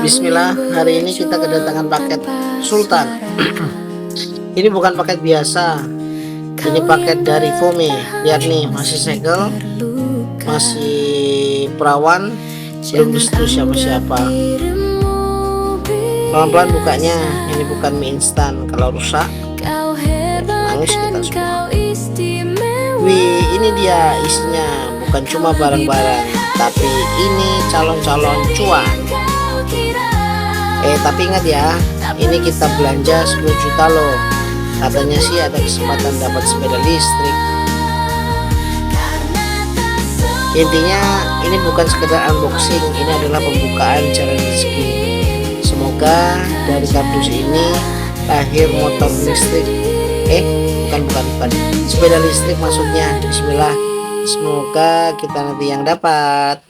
Bismillah, hari ini kita kedatangan paket Sultan. Ini bukan paket biasa, ini paket dari Fome. Lihat nih, masih segel, masih perawan, belum disentuh siapa-siapa. Pelan-pelan bukanya, ini bukan mie instan. Kalau rusak, nangis kita semua. Wih, ini dia isinya, bukan cuma barang-barang, tapi ini calon-calon cuan. Tapi ingat ya, ini kita belanja 10 juta loh. Katanya sih ada kesempatan dapat sepeda listrik. Intinya ini bukan sekedar unboxing, ini adalah pembukaan jalan rezeki. Semoga dari kardus ini lahir motor listrik. Bukan sepeda listrik maksudnya. Bismillah, semoga kita nanti yang dapat.